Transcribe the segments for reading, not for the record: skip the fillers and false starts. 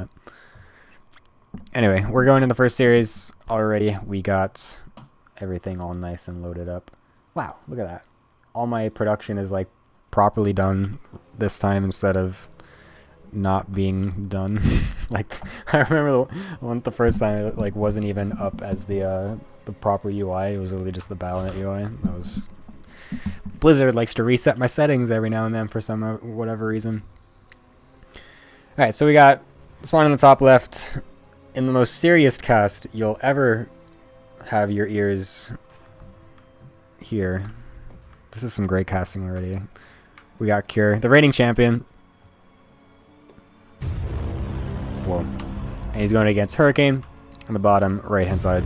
it. Anyway, we're going in the first series already. We got everything all nice and loaded up. Wow, look at that. All my production is like properly done this time instead of not being done. Like I remember the first time it like wasn't even up as the proper UI. It was really just the Battle.net UI. That was Blizzard likes to reset my settings every now and then for some whatever reason. All right, so we got this one on the top left. In the most serious cast you'll ever have your ears here. This is some great casting already. We got Cure, the reigning champion. Whoa. And he's going against Hurricane on the bottom right-hand side.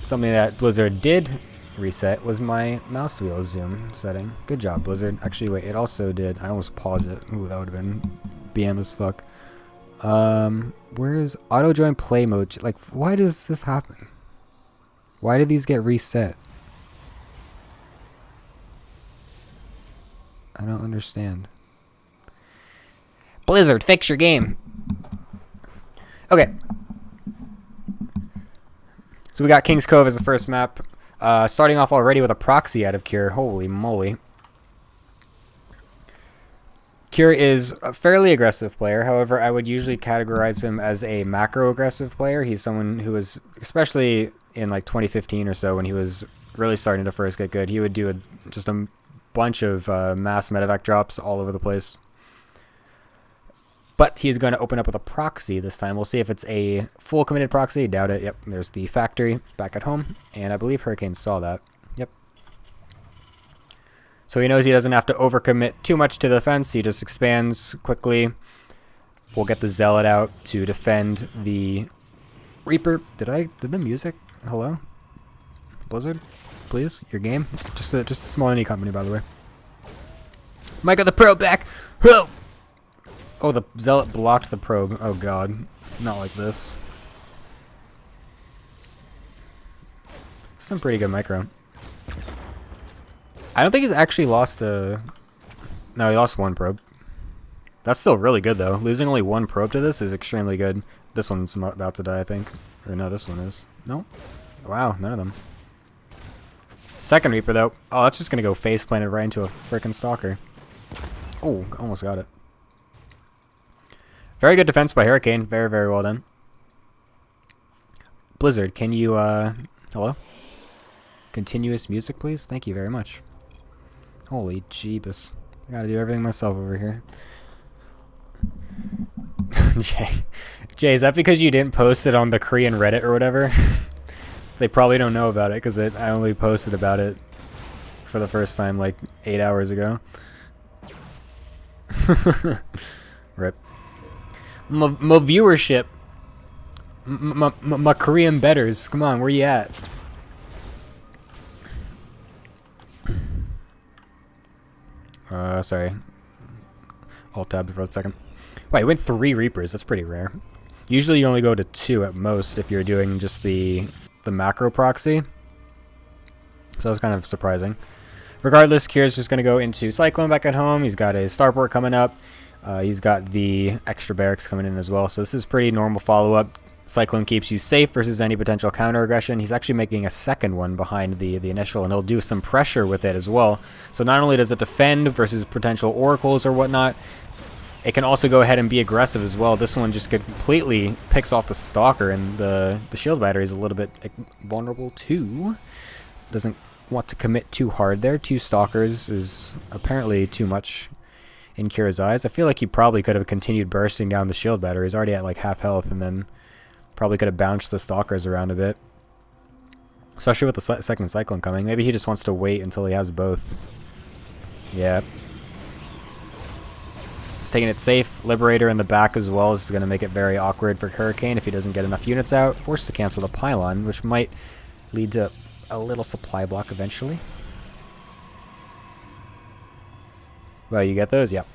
Something that Blizzard did reset was my mouse wheel zoom setting. Good job, Blizzard. Actually, wait, it also did. I almost paused it. Ooh, that would have been BM as fuck. Where's auto join play mode? Like, why does this happen? Why did these get reset? I don't understand. Blizzard, fix your game. Okay. So we got King's Cove as the first map. Starting off already with a proxy out of Cure. Holy moly. Cure is a fairly aggressive player. However, I would usually categorize him as a macro-aggressive player. He's someone who was, especially in like 2015 or so, when he was really starting to first get good, he would do just a bunch of mass medevac drops all over the place. But he's going to open up with a proxy this time. We'll see if it's a full committed proxy. Doubt it. Yep, there's the factory back at home. And I believe Hurricane saw that. Yep. So he knows he doesn't have to overcommit too much to the defense. He just expands quickly. We'll get the Zealot out to defend the Reaper. Did the music? Hello? Blizzard? Please? Your game? Just a small indie company, by the way. Mike got the probe back! Whoa! Oh, the Zealot blocked the probe. Oh god. Not like this. Some pretty good micro. I don't think he's actually lost a... No, he lost one probe. That's still really good, though. Losing only one probe to this is extremely good. This one's about to die, I think. Or no, this one is. No? Wow, none of them. Second Reaper, though. Oh, that's just going to go face planted right into a freaking Stalker. Oh, almost got it. Very good defense by Hurricane. Very, very well done. Blizzard, can you, hello? Continuous music, please? Thank you very much. Holy jeebus. I gotta do everything myself over here. Jay, is that because you didn't post it on the Korean Reddit or whatever? They probably don't know about it because I only posted about it for the first time like 8 hours ago. Rip. My viewership. My Korean betters. Come on, where you at? Sorry. Alt tab for a second. Wait, I went 3 Reapers. That's pretty rare. Usually you only go to 2 at most if you're doing just the macro proxy. So that's kind of surprising. Regardless, Kier's just going to go into Cyclone back at home. He's got a starport coming up. He's got the extra barracks coming in as well. So this is pretty normal follow-up. Cyclone keeps you safe versus any potential counter aggression. He's actually making a second one behind the initial, and he'll do some pressure with it as well. So not only does it defend versus potential oracles or whatnot, it can also go ahead and be aggressive as well. This one just completely picks off the Stalker, and the shield battery is a little bit vulnerable too. Doesn't want to commit too hard there. 2 Stalkers is apparently too much in Kira's eyes. I feel like he probably could have continued bursting down the shield battery. He's already at like half health, and then probably could have bounced the Stalkers around a bit. Especially with the second Cyclone coming. Maybe he just wants to wait until he has both. Yeah. Just taking it safe. Liberator in the back as well. This is going to make it very awkward for Hurricane if he doesn't get enough units out. Forced to cancel the pylon, which might lead to a little supply block eventually. Well, you get those? Yep.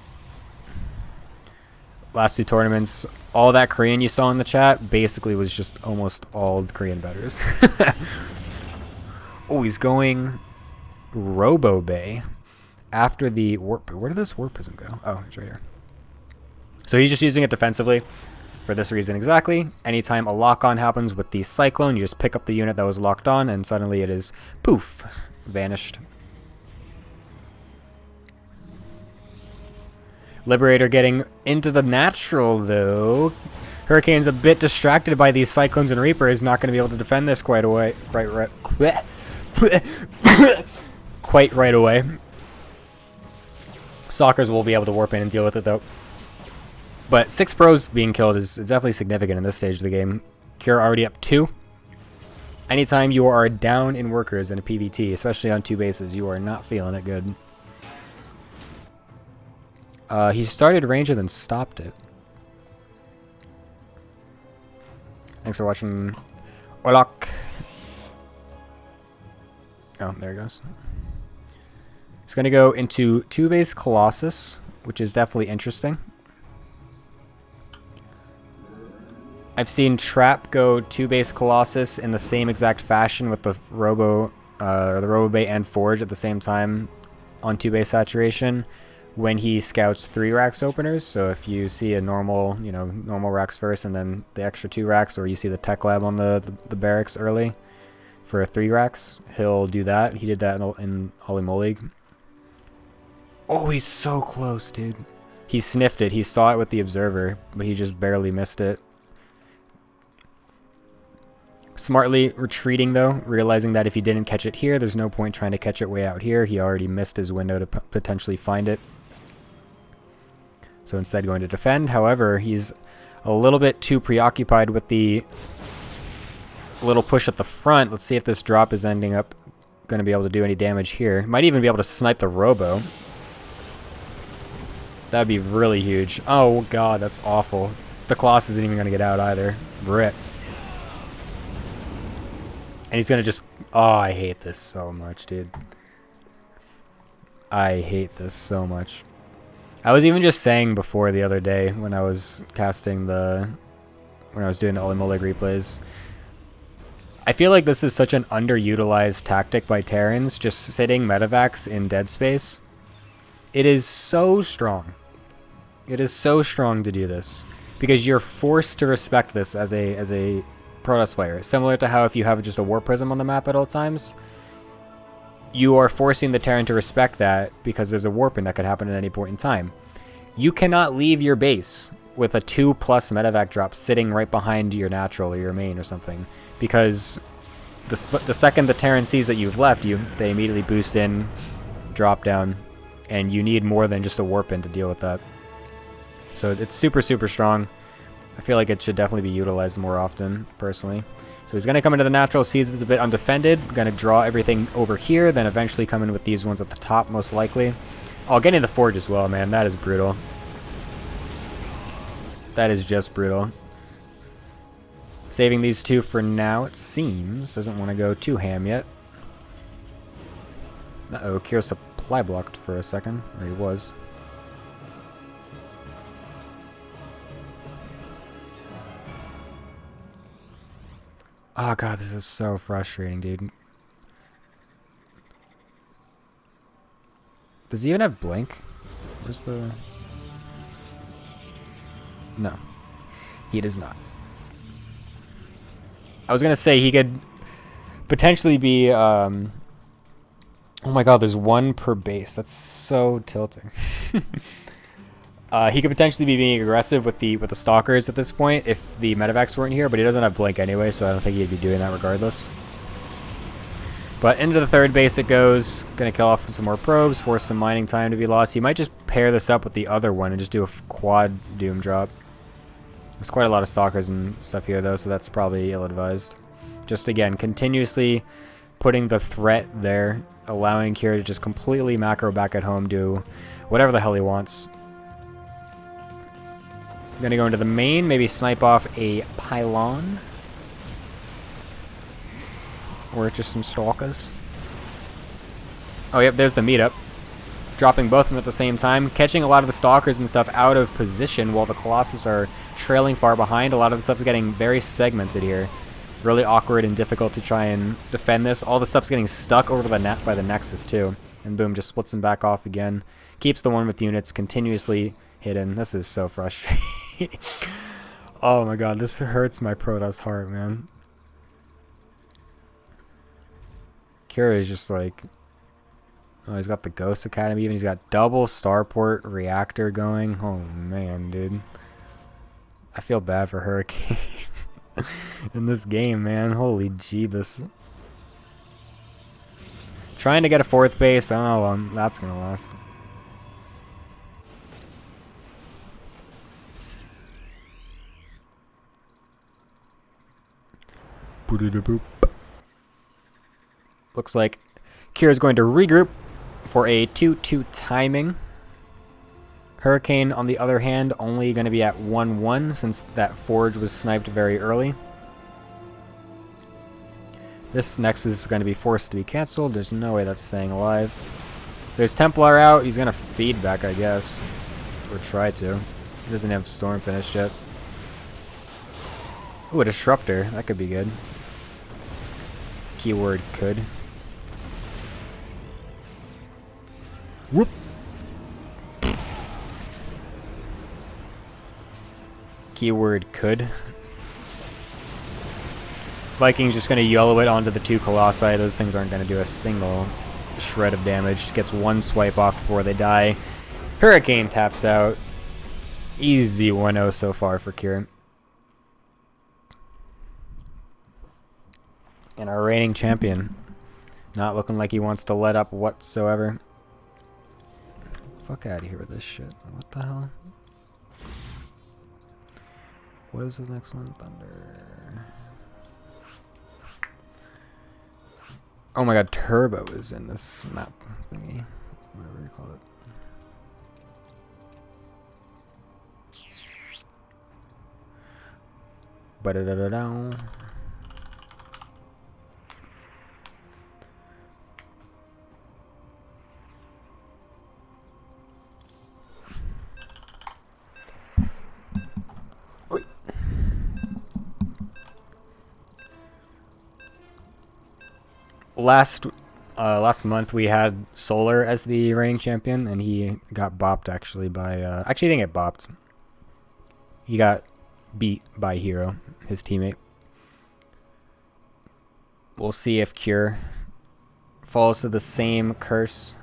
Last 2 tournaments, all that Korean you saw in the chat basically was just almost all Korean betters. Oh, he's going Robo Bay after the warp. Where did this warp prism go? Oh, it's right here. So he's just using it defensively for this reason exactly. Anytime a lock-on happens with the Cyclone, you just pick up the unit that was locked on, and suddenly it is, poof, vanished. Liberator getting into the natural, though. Hurricane's a bit distracted by these Cyclones and Reapers, not going to be able to defend this quite right away. Stalkers will be able to warp in and deal with it, though. But 6 pros being killed is definitely significant in this stage of the game. Cure already up 2. Anytime you are down in workers in a PvT, especially on 2 bases, you are not feeling it good. He started range and then stopped it. Thanks for watching, Orlok. Oh, there he goes. He's going to go into 2-base Colossus, which is definitely interesting. I've seen Trap go 2-base Colossus in the same exact fashion with the Robo Bay and Forge at the same time on 2-base saturation when he scouts 3 racks openers. So if you see a normal racks first and then the extra 2 racks, or you see the Tech Lab on the barracks early for 3 racks, he'll do that. He did that in Holy Moly. Oh, he's so close, dude. He sniffed it. He saw it with the Observer, but he just barely missed it. Smartly retreating, though, realizing that if he didn't catch it here, there's no point trying to catch it way out here. He already missed his window to potentially find it. So instead going to defend. However, he's a little bit too preoccupied with the little push at the front. Let's see if this drop is ending up going to be able to do any damage here. Might even be able to snipe the Robo. That'd be really huge. Oh god, that's awful. The Colossus isn't even going to get out either. Rip. And he's going to just... Oh, I hate this so much, dude. I hate this so much. I was even just saying before the other day when I was casting when I was doing the Olimolic replays, I feel like this is such an underutilized tactic by Terrans, just sitting Medivacs in dead space. It is so strong. It is so strong to do this because you're forced to respect this as a Protoss player. Similar to how if you have just a Warp Prism on the map at all times, you are forcing the Terran to respect that because there's a warping that could happen at any point in time. You cannot leave your base with a 2+ medevac drop sitting right behind your natural or your main or something, because the second the Terran sees that you've left, they immediately boost in, drop down, and you need more than just a warp in to deal with that. So it's super, super strong. I feel like it should definitely be utilized more often, personally. So he's going to come into the natural, sees it's a bit undefended, going to draw everything over here, then eventually come in with these ones at the top, most likely. Oh, getting the Forge as well, man. That is brutal. That is just brutal. Saving these 2 for now, it seems. Doesn't want to go too ham yet. Uh-oh, Kira supply blocked for a second, or he was. Oh god, this is so frustrating, dude. Does he even have blink? Where's the... No. He does not. I was gonna say he could potentially be, oh my god, there's 1 per base. That's so tilting. He could potentially be being aggressive with the Stalkers at this point if the Medivacs weren't here, but he doesn't have blink anyway, so I don't think he'd be doing that regardless. But into the 3rd base it goes. Gonna kill off some more probes, force some mining time to be lost. He might just pair this up with the other one and just do a quad Doom drop. There's quite a lot of Stalkers and stuff here though, so that's probably ill-advised. Just again, continuously putting the threat there, allowing Kira to just completely macro back at home, do whatever the hell he wants. Gonna go into the main, maybe snipe off a pylon. Or just some Stalkers. Oh, yep, there's the meetup. Dropping both of them at the same time. Catching a lot of the Stalkers and stuff out of position while the Colossus are trailing far behind. A lot of the stuff's getting very segmented here. Really awkward and difficult to try and defend this. All the stuff's getting stuck over the net by the Nexus, too. And boom, just splits them back off again. Keeps the one with units continuously hidden. This is so frustrating. Oh my god, this hurts my Protoss heart, man. Kira is just like... Oh, he's got the Ghost Academy even. He's got double starport reactor going. Oh man, dude. I feel bad for Hurricane in this game, man. Holy jeebus. Trying to get a 4th base. Oh, well, that's gonna last. Looks like Kira's going to regroup for a 2-2 timing. Hurricane, on the other hand, only going to be at 1-1 since that Forge was sniped very early. This Nexus is going to be forced to be cancelled. There's no way that's staying alive. There's Templar out. He's going to feed back, I guess. Or try to. He doesn't have Storm finished yet. Ooh, a Disruptor. That could be good. Keyword could. Whoop. Keyword could. Vikings just going to YOLO it onto the 2 Colossi. Those things aren't going to do a single shred of damage. Gets 1 swipe off before they die. Hurricane taps out. Easy 1-0 so far for Kieran. And our reigning champion. Not looking like he wants to let up whatsoever. Fuck out of here with this shit. What the hell? What is the next one? Thunder. Oh my god, Turbo is in this map thingy. Whatever you call it. Ba-da-da-da-down. Last month we had Solar as the reigning champion, and he got bopped actually by actually he didn't get bopped. He got beat by Hero, his teammate. We'll see if Cure falls to the same curse.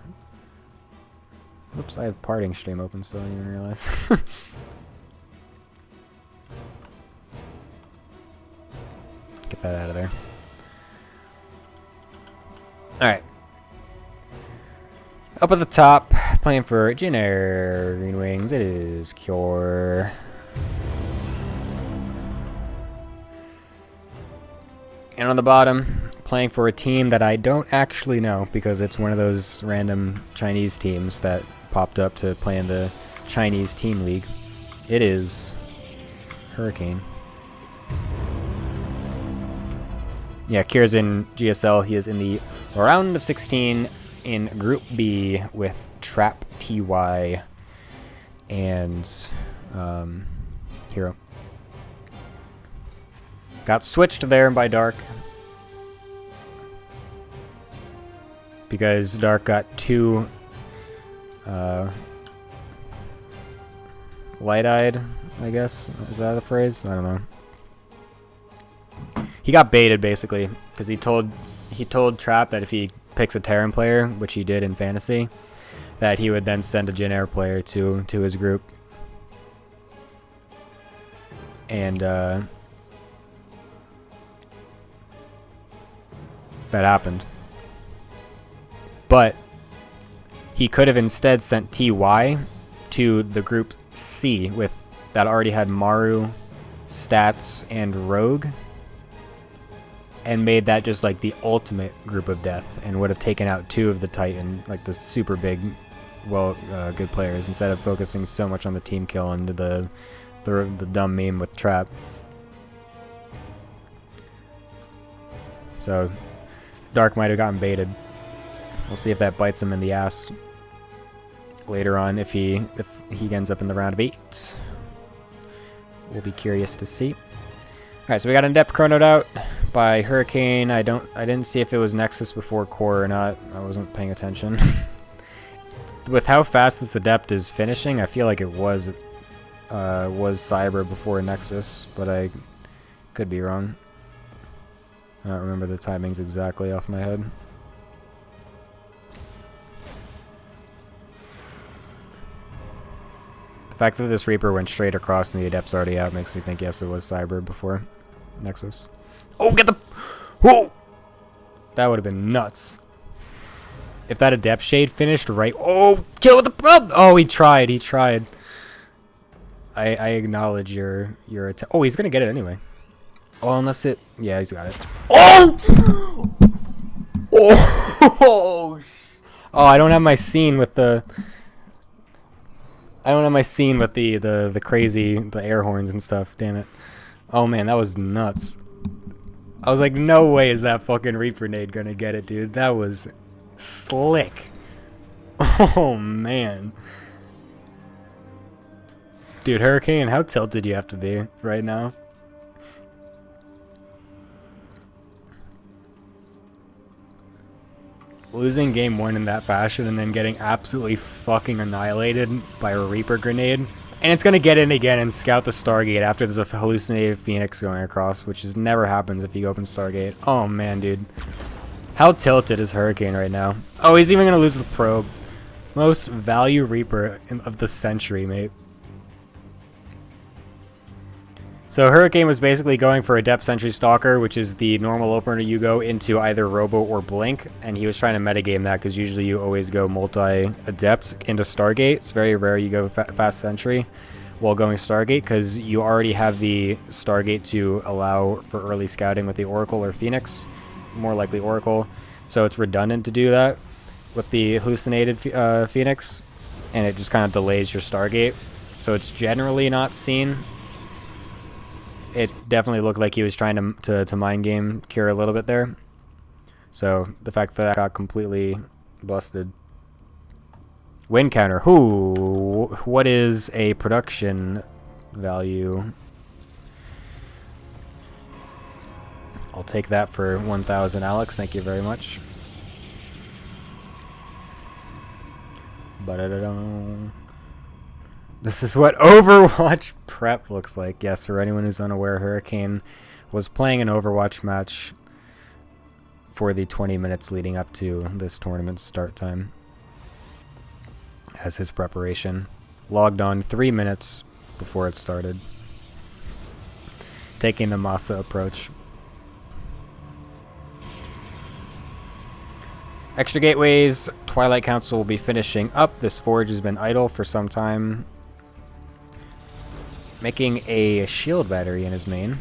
Oops, I have parting stream open, so I didn't even realize. Get that out of there. Alright. Up at the top, playing for Jin Air Green Wings, it is Cure. And on the bottom, playing for a team that I don't actually know because it's one of those random Chinese teams that popped up to play in the Chinese Team League. It is Hurricane. Yeah, Kier's in GSL. He is in the round of 16 in Group B with Trap, TY, and Hero. Got switched there by Dark because Dark got too light-eyed, I guess. Is that a phrase? I don't know. He got baited basically because he told Trap that if he picks a Terran player, which he did in Fantasy, that he would then send a Jin Air player to his group. And that happened. But he could have instead sent TY to the group C with that already had Maru, Stats, and Rogue, and made that just like the ultimate group of death, and would have taken out 2 of the Titan, like the super big, good players, instead of focusing so much on the team kill and the dumb meme with Trap. So Dark might have gotten baited. We'll see if that bites him in the ass later on if he ends up in the round of 8. We'll be curious to see. Alright, so we got in-depth chronoed out by Hurricane. I didn't see if it was Nexus before Core or not. I wasn't paying attention. with how fast this Adept is finishing, I feel like it was Cyber before Nexus, but I could be wrong. I don't remember the timings exactly off my head. The fact that this Reaper went straight across and the Adept's already out makes me think, yes, it was Cyber before Nexus. Oh, get the... Whoa! That would have been nuts. If that Adept Shade finished right... Oh, kill with the... Oh, he tried. He tried. I acknowledge your attack. Oh, he's going to get it anyway. Oh, unless it... Yeah, he's got it. Oh! Oh! Oh, I don't have my scene with the... I don't have my scene with the crazy... The air horns and stuff. Damn it. Oh, man, that was nuts. I was like, no way is that fucking Reaper nade going to get it, dude. That was slick. Oh, man. Dude, Hurricane, how tilted do you have to be right now? Losing game 1 in that fashion and then getting absolutely fucking annihilated by a Reaper grenade. And it's going to get in again and scout the Stargate after there's a hallucinated Phoenix going across, which is never happens if you open Stargate. Oh, man, dude. How tilted is Hurricane right now? Oh, he's even going to lose the probe. Most value Reaper of the century, mate. So Hurricane was basically going for a Depth Sentry Stalker, which is the normal opener you go into either Robo or Blink, and he was trying to metagame that because usually you always go multi-Adept into Stargate. It's very rare you go Fast Sentry while going Stargate because you already have the Stargate to allow for early scouting with the Oracle or Phoenix, more likely Oracle. So it's redundant to do that with the hallucinated Phoenix, and it just kind of delays your Stargate. So it's generally not seen. It definitely looked like he was trying to mind game Cure a little bit there. So the fact that got completely busted. Win counter. What is a production value? I'll take that for 1,000, Alex. Thank you very much. Ba-da-da-dum. This is what Overwatch prep looks like. Yes, for anyone who's unaware, Hurricane was playing an Overwatch match for the 20 minutes leading up to this tournament's start time as his preparation. Logged on 3 minutes before it started. Taking the Masa approach. Extra gateways. Twilight Council will be finishing up. This forge has been idle for some time. Making a shield battery in his main.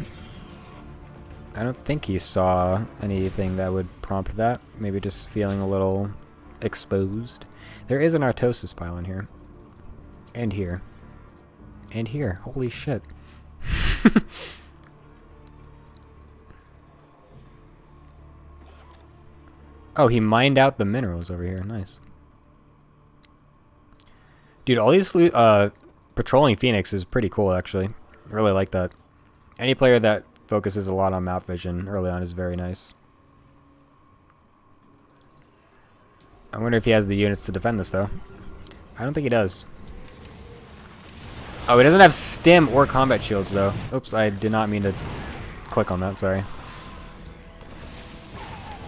I don't think he saw anything that would prompt that. Maybe just feeling a little exposed. There is an Artosis pile in here. And here. And here. Holy shit. Oh, he mined out the minerals over here. Nice. Dude, all these patrolling Phoenix is pretty cool, actually. I really like that. Any player that focuses a lot on map vision early on is very nice. I wonder if he has the units to defend this, though. I don't think he does. Oh, he doesn't have stim or combat shields, though. Oops, I did not mean to click on that, sorry.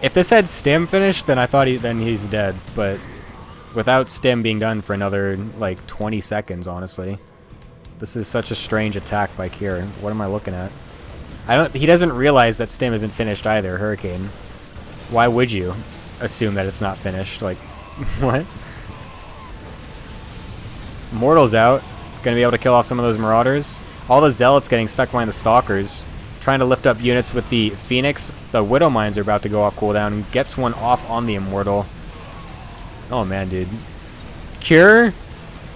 If this had stim finished, then I thought then he's dead, but without stim being done for another, like, 20 seconds, honestly. This is such a strange attack by Cure. What am I looking at? He doesn't realize that stim isn't finished either, Hurricane. Why would you assume that it's not finished? Like, what? Mortal's out. Gonna be able to kill off some of those Marauders. All the Zealots getting stuck behind the Stalkers. Trying to lift up units with the Phoenix. The Widow Mines are about to go off cooldown. Gets one off on the Immortal. Oh man, dude. Cure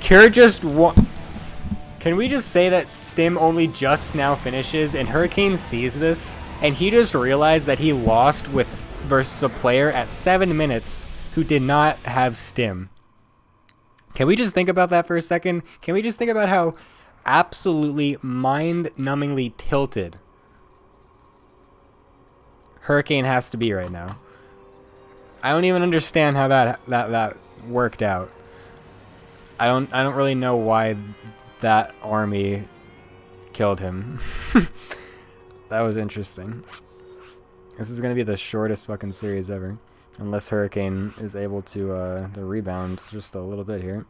just Can we just say that Stim only just now finishes and Hurricane sees this and he just realized that he lost versus a player at 7 minutes who did not have Stim? Can we just think about that for a second? Can we just think about how absolutely mind-numbingly tilted Hurricane has to be right now? I don't even understand how that worked out. I don't really know why that army killed him. That was interesting. This is gonna be the shortest fucking series ever, unless Hurricane is able to rebound just a little bit here.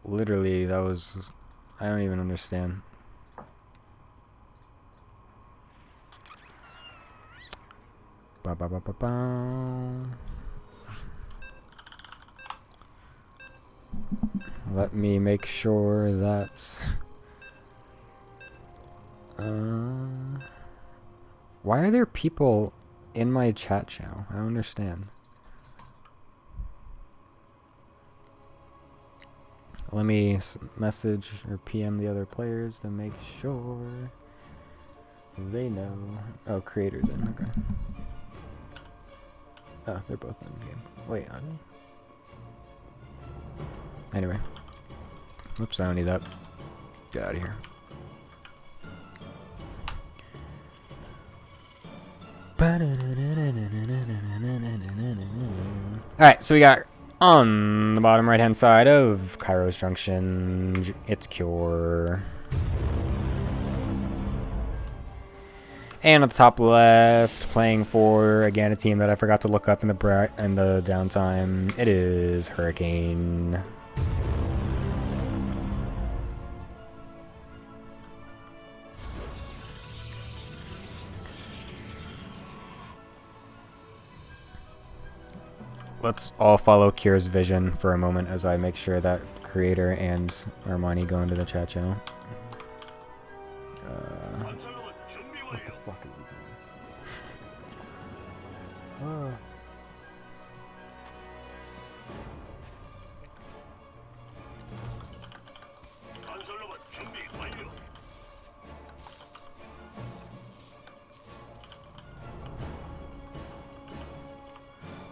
Literally, that was... I don't even understand. Ba ba ba ba ba. Let me make sure that... why are there people in my chat channel? I don't understand. Let me message or PM the other players to make sure they know. Oh, creators in. Okay. Oh, they're both in the game. Wait, are they? Anyway. Oops, I don't need that. Get out of here. Alright, so we got on the bottom right hand side of Kairos Junction, it's Cure. And at the top left, playing for, again, a team that I forgot to look up in the downtime, it is Hurricane. Let's all follow Cure's vision for a moment as I make sure that Creator and Armani go into the chat channel. What the fuck is this?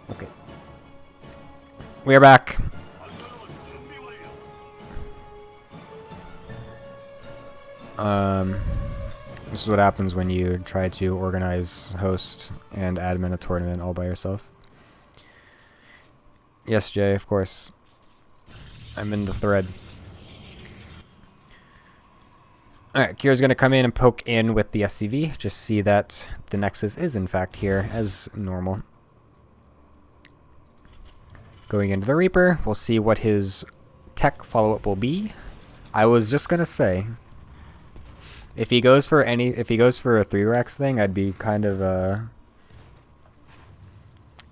Okay. We are back. This is what happens when you try to organize, host, and admin a tournament all by yourself. Yes, Jay, of course. I'm in the thread. Alright, Kira's going to come in and poke in with the SCV. Just see that the Nexus is in fact here as normal. Going into the Reaper, we'll see what his tech follow-up will be. I was just going to say... If he goes for a 3-Rex thing, I'd be kind of, I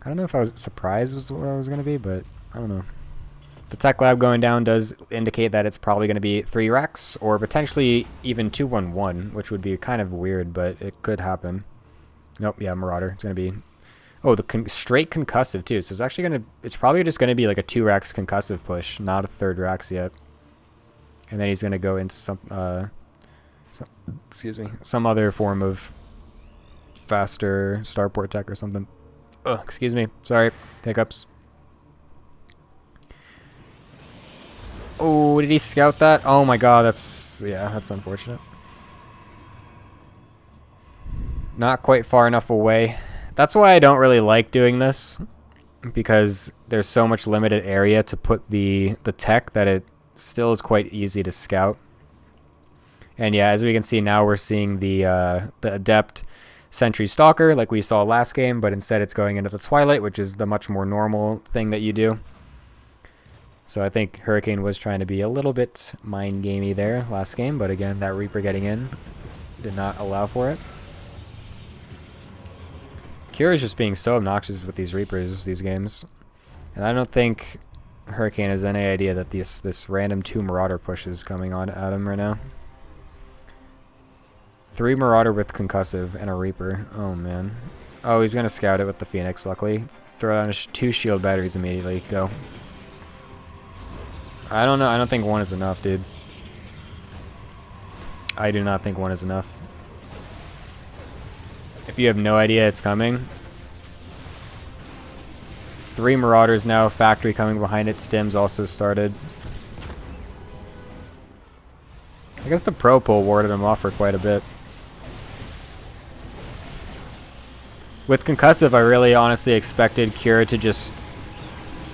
don't know if I was surprised was what I was going to be, but I don't know. The tech lab going down does indicate that it's probably going to be 3-Rex, or potentially even 2-1-1, which would be kind of weird, but it could happen. Nope, yeah, Marauder. It's going to be... Oh, the straight concussive, too. So it's actually going to... It's probably just going to be like a 2-Rex concussive push, not a 3rd Rex yet. And then he's going to go into some... excuse me, some other form of faster starport tech or something. Ugh, excuse me, sorry, hiccups. Oh, did he scout that? Oh my god, that's unfortunate. Not quite far enough away. That's why I don't really like doing this, because there's so much limited area to put the tech that it still is quite easy to scout. And yeah, as we can see now, we're seeing the Adept Sentry Stalker like we saw last game, but instead it's going into the Twilight, which is the much more normal thing that you do. So I think Hurricane was trying to be a little bit mind-gamey there last game, but again, that Reaper getting in did not allow for it. Kira is just being so obnoxious with these Reapers these games. And I don't think Hurricane has any idea that this random 2 Marauder push is coming on at him right now. 3 Marauder with concussive and a Reaper. Oh man. Oh, he's gonna scout it with the Phoenix, luckily. Throw down 2 shield batteries immediately. Go. I don't know. I don't think 1 is enough, dude. I do not think 1 is enough. If you have no idea it's coming. 3 Marauders now. Factory coming behind it. Stims also started. I guess the Pro Pull warded him off for quite a bit. With concussive, I really honestly expected Kira to just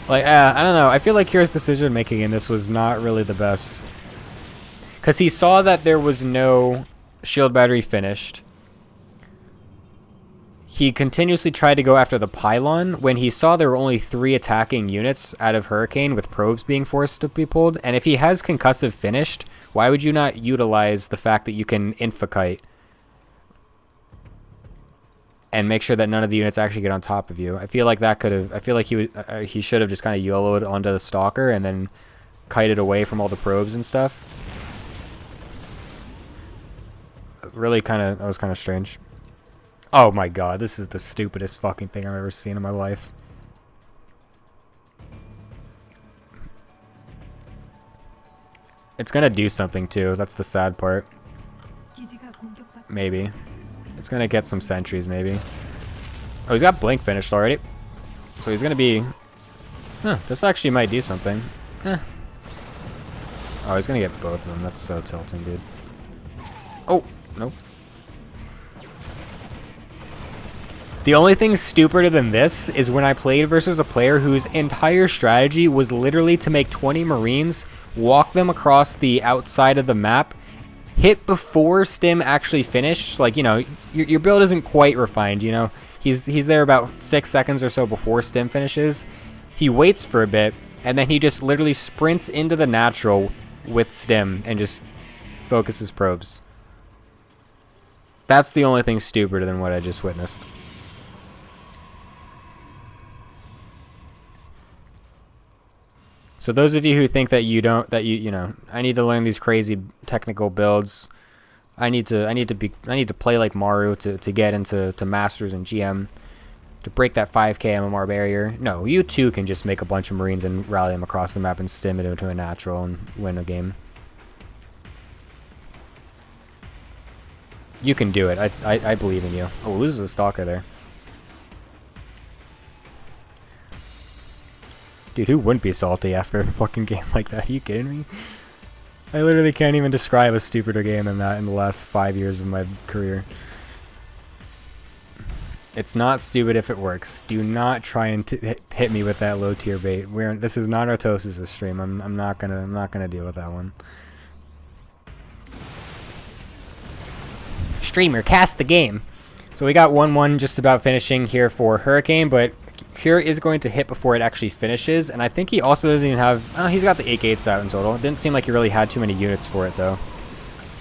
Like, I don't know. I feel like Kira's decision making in this was not really the best. Because he saw that there was no shield battery finished. He continuously tried to go after the pylon when he saw there were only 3 attacking units out of Hurricane with probes being forced to be pulled. And if he has concussive finished, why would you not utilize the fact that you can infokite and make sure that none of the units actually get on top of you? I feel like that could have. I feel like he should have just kind of YOLO'd onto the stalker and then kited away from all the probes and stuff. Really, that was kind of strange. Oh my god, this is the stupidest fucking thing I've ever seen in my life. It's gonna do something too. That's the sad part. Maybe. It's gonna get some sentries, maybe. Oh, he's got blink finished already. So he's gonna be... Huh, this actually might do something. Oh, he's gonna get both of them. That's so tilting, dude. Oh, nope. The only thing stupider than this is when I played versus a player whose entire strategy was literally to make 20 Marines, walk them across the outside of the map, hit before stim actually finished. Like, you know, your build isn't quite refined, you know. He's there about 6 seconds or so before stim finishes. He waits for a bit, and then he just literally sprints into the natural with stim and just focuses probes. That's the only thing stupider than what I just witnessed. So those of you who think that you know, I need to learn these crazy technical builds. I need to play like Maru to get into Masters and GM to break that 5k MMR barrier. No, you too can just make a bunch of Marines and rally them across the map and stim it into a natural and win a game. You can do it. I believe in you. Oh, loses a stalker there. Dude, who wouldn't be salty after a fucking game like that? Are you kidding me? I literally can't even describe a stupider game than that in the last 5 years of my career. It's not stupid if it works. Do not try and hit me with that low tier bait. This is not Artosis' stream. I'm not gonna deal with that one. Streamer, cast the game. So we got 1-1 just about finishing here for Hurricane, but Cure is going to hit before it actually finishes, and I think he also doesn't even have... he's got the 8 gates out in total. It didn't seem like he really had too many units for it, though.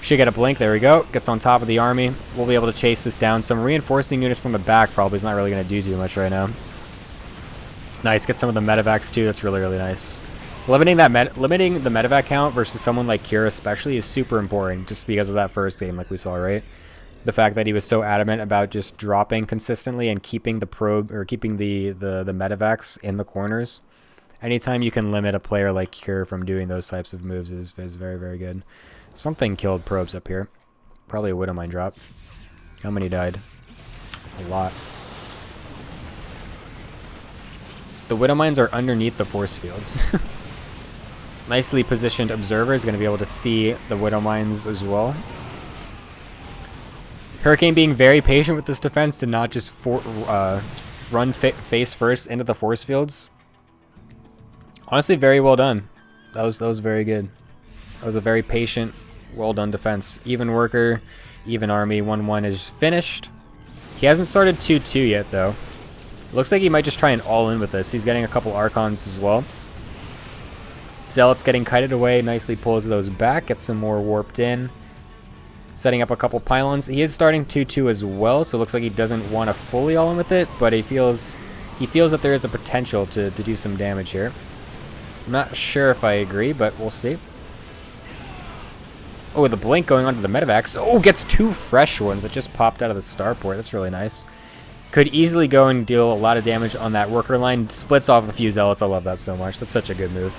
Should get a blink. There we go. Gets on top of the army. We'll be able to chase this down. Some reinforcing units from the back probably is not really going to do too much right now. Nice. Get some of the medevacs, too. That's really, really nice. Limiting the medevac count versus someone like Cure especially is super important, just because of that first game like we saw, right? The fact that he was so adamant about just dropping consistently and keeping the probe or keeping the medevacs in the corners. Anytime you can limit a player like Cure from doing those types of moves is very, very good. Something killed probes up here. Probably a Widowmine drop. How many died? A lot. The Widowmines are underneath the force fields. Nicely positioned observer is going to be able to see the Widowmines as well. Hurricane being very patient with this defense to not just run face first into the force fields. Honestly, very well done. That was very good. That was a very patient, well done defense. Even worker, even army. 1-1 is finished. He hasn't started 2-2 yet though. Looks like he might just try and all in with this. He's getting a couple Archons as well. Zealot's getting kited away. Nicely pulls those back. Gets some more warped in. Setting up a couple pylons. He is starting 2-2 as well, so it looks like he doesn't want to fully all in with it, but he feels that there is a potential to do some damage here. I'm not sure if I agree, but we'll see. Oh, the blink going onto the medevacs. Oh, gets 2 fresh ones that just popped out of the starport. That's really nice. Could easily go and deal a lot of damage on that worker line. Splits off a few zealots. I love that so much. That's such a good move.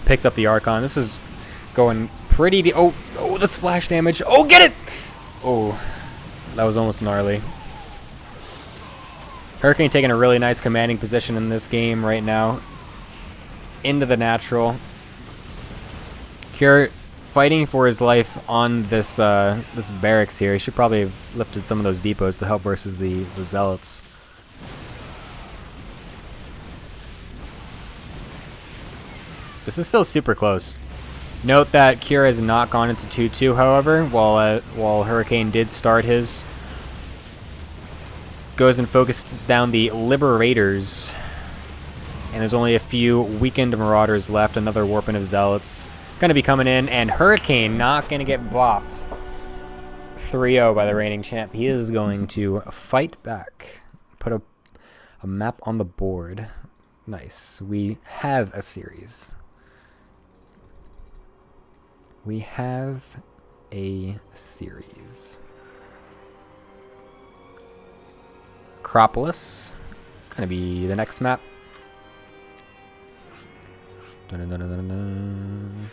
Picks up the Archon. This is going pretty deep. Oh, the splash damage. Oh, get it! Oh, that was almost gnarly. Hurricane taking a really nice commanding position in this game right now. Into the natural. Cure fighting for his life on this this barracks here. He should probably have lifted some of those depots to help versus the zealots. This is still super close. Note that Kira has not gone into 2-2, however, while Hurricane did start his. Goes and focuses down the Liberators. And there's only a few weakened Marauders left. Another Warping of Zealots going to be coming in. And Hurricane not going to get bopped. 3-0 by the reigning champ. He is going to fight back. Put a map on the board. Nice. We have a series. We have a series. Acropolis. Gonna be the next map. Dun, dun, dun, dun, dun.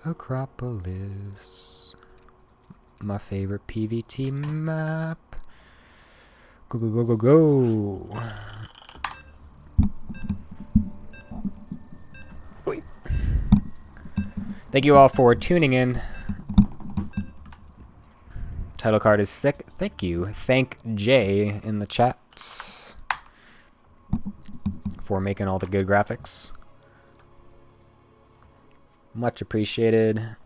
Acropolis. My favorite PvT map. Go, go, go, go, go. Wait. Thank you all for tuning in. Title card is sick. Thank you. Thank Jay in the chat for making all the good graphics. Much appreciated.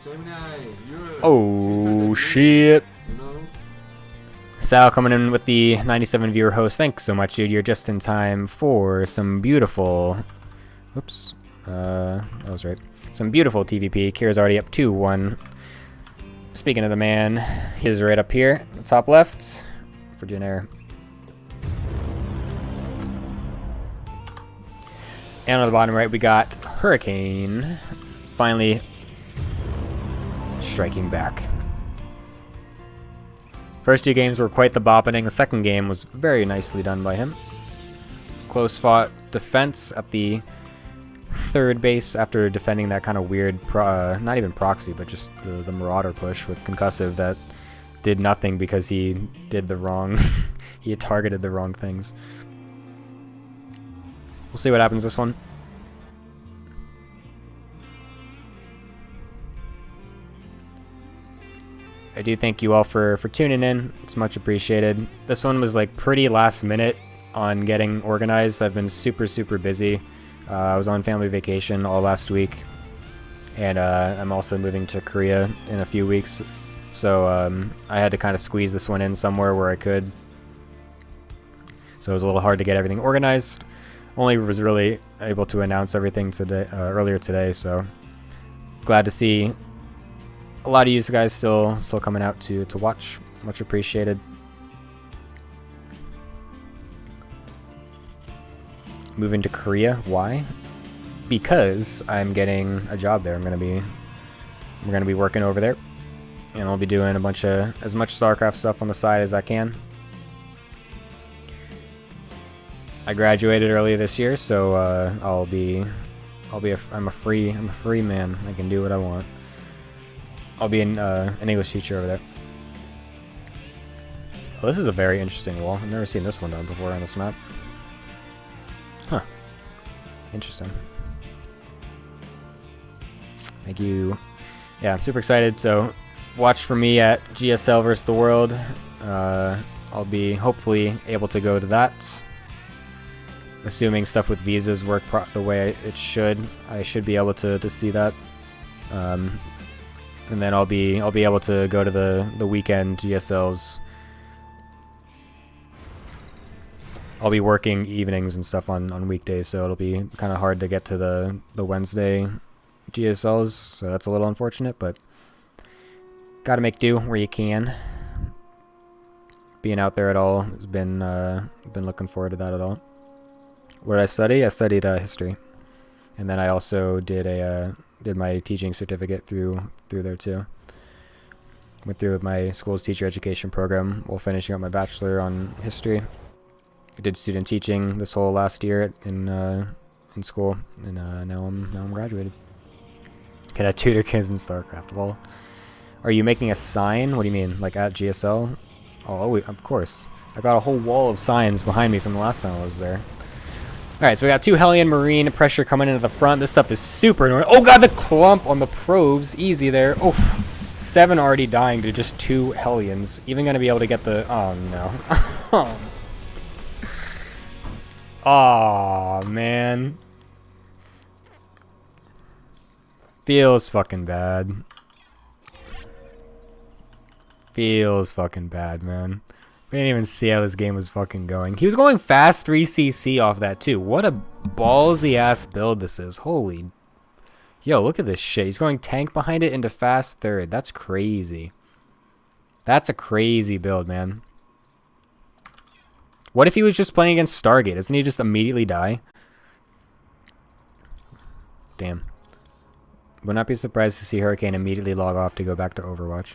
Gemini, oh shit. Sal coming in with the 97 viewer host. Thanks so much, dude. You're just in time for some beautiful... Oops. That was right. Some beautiful TVP. Kira's already up 2-1. Speaking of the man, he's right up here, the top left, for Jenner. And on the bottom right, we got Hurricane finally striking back. First two games were quite the boppening. The second game was very nicely done by him. Close fought defense at the third base after defending that kind of weird, not even proxy, but just the Marauder push with Concussive that did nothing because he did the wrong, he had targeted the wrong things. We'll see what happens this one. I do thank you all for tuning in. It's much appreciated. This one was like pretty last minute on getting organized. I've been super busy. I was on family vacation all last week, and I'm also moving to Korea in a few weeks, so I had to kind of squeeze this one in somewhere where I could. So it was a little hard to get everything organized. Only was really able to announce everything today, earlier today, so glad to see a lot of you guys still coming out to watch. Much appreciated. Moving to Korea. Why? Because I'm getting a job there. We're gonna be working over there, and I'll be doing as much StarCraft stuff on the side as I can. I graduated earlier this year, so I'm a free man. I can do what I want. I'll be an English teacher over there. Oh, this is a very interesting wall. I've never seen this one done before on this map. Huh. Interesting. Thank you. Yeah, I'm super excited. So, watch for me at GSL vs. the World. I'll be hopefully able to go to that. Assuming stuff with visas work the way it should, I should be able to see that. And then I'll be able to go to the weekend GSLs. I'll be working evenings and stuff on weekdays, so it'll be kind of hard to get to the Wednesday GSLs, so that's a little unfortunate, but gotta make do where you can. Being out there at all has been looking forward to that at all. What did I study? I studied history, and then I also did my teaching certificate through there too. Went through with my school's teacher education program while finishing up my bachelor on history. I did student teaching this whole last year in school, and now I'm graduated. Can I tutor kids in StarCraft? Lol. Are you making a sign? What do you mean, like at GSL? Oh, of course. I got a whole wall of signs behind me from the last time I was there. Alright, so we got 2 Hellion Marine pressure coming into the front. This stuff is super annoying. Oh god, the clump on the probes. Easy there. Oh, 7 already dying to just 2 Hellions. Even gonna be able to get the... Oh, no. Oh, man. Feels fucking bad. Feels fucking bad, man. We didn't even see how this game was fucking going. He was going fast 3cc off that, too. What a ballsy-ass build this is. Holy... Yo, look at this shit. He's going tank behind it into fast third. That's crazy. That's a crazy build, man. What if he was just playing against Stargate? Doesn't he just immediately die? Damn. Would not be surprised to see Hurricane immediately log off to go back to Overwatch.